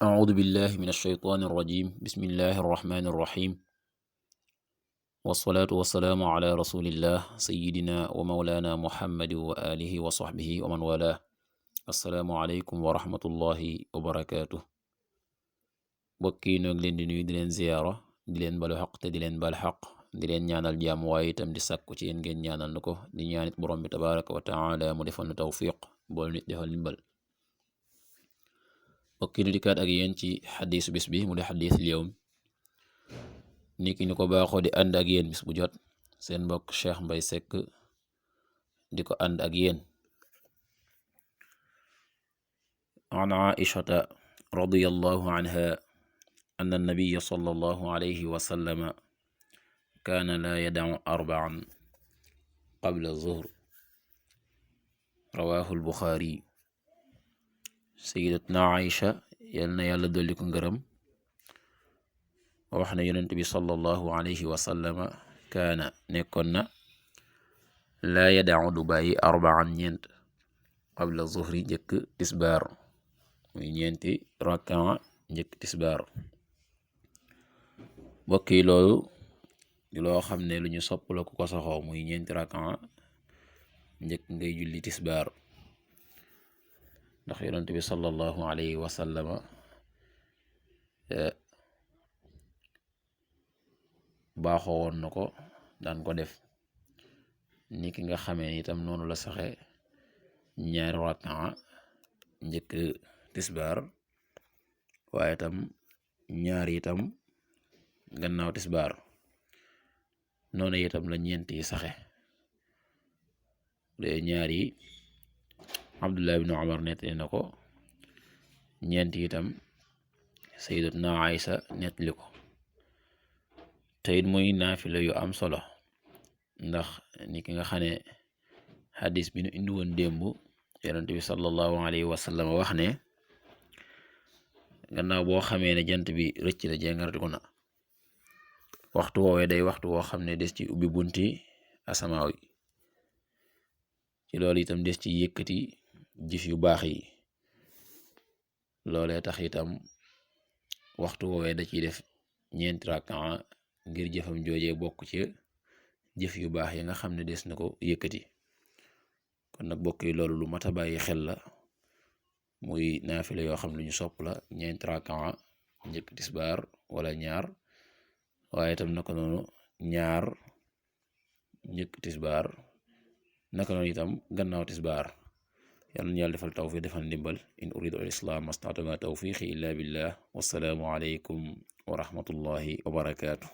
أعوذ بالله من الشيطان الرجيم بسم الله الرحمن الرحيم والصلاة والسلام على رسول الله سيدنا ومولانا محمد وآله وصحبه ومن والاه السلام عليكم ورحمة الله وبركاته bokki noo ngi leen di nuyu di leen ziyaara di leen balu xaq te di leen bal xaq di leen ñaanal jàmm waaye itam di sàkku ci yéen ngeen ñaanal na ko di ñaanit borom bi tabaraka wa taala mu defal nu tawfiq bool nit defal ndimbal bokki nu dikkaat ak yéen ci xadiisu bis bi mu di xadiisul yawm ni ki ñu ko baaxoo di ànd ak yéen bis bu jot seen mbokk Cheikh Mbaye Seck di ko ànd ak yéen an aishata radiyallahu anha anna nabiyya sallallahu alayhi wa sallama kaana laa yada'u arba'an qabla zuhr rawaahu al-Buxaari sayyidatuna Aïcha yal na yàlla dolli ko ngërëm wax na yonent bi sallallahu alayhi wa sallama kaana nekkoon na laa yada'u du bàyyi arba'an ñeent qabla zuhri njëkk tisbaar muy ñeenti rakkaa njëkk tisbaar mbokk yi loolu di loo xam ne lu ñu sopp la ku ko saxoo muy ñeenti rakkaa njëkk ngay julli tisbaar ndax yonent bi sallallahu alayhi wa sallama baaxoo woon na ko daan ko def ni ki nga xamee itam noonu la saxe ñaari rakkaa njëkk tisbaar waaye itam ñaari itam gannaaw tisbaar noonu itam la ñeent yi saxe de ñaar yi Abdullah ibn Umar nettali na ko ñeent itam sayyidatuna Aïsa nettali ko te it muy naafila yu am solo ndax ni ki nga xam ne xadis bi nu indi woon démb yonent bi sallallahu alayhi wa sallam wax ne gannaaw boo xamee ne jant bi rëcc na jéngartiku na waxtu woowee day waxtu woo xam ne des ci ubbi bunti asamaaw yi ci loolu itam des ci yëkkati jëf yu baax yi loolee tax itam waxtu woowee da ciy def ñeenti rakkaa ngir jëfam joojee bokk ci jëf yu baax yi nga xam ne des na ko yëkkati kon nag bokk yi loolu lu mat a bàyyi xel la muy naafila yoo xam ne ñu sopp la ñeenti rakkaa njëkk tisbaar wala ñaar waaye itam naka noonu ñaar njëkk tisbaar naka noonu itam gannaaw tisbaar yal na yàlla defal tawfiq defal ndimbal in uridu al islam mastata'tu ma tawfiqi illa billah wassalaamu alaykum wa rahmatullahi wa barakaatu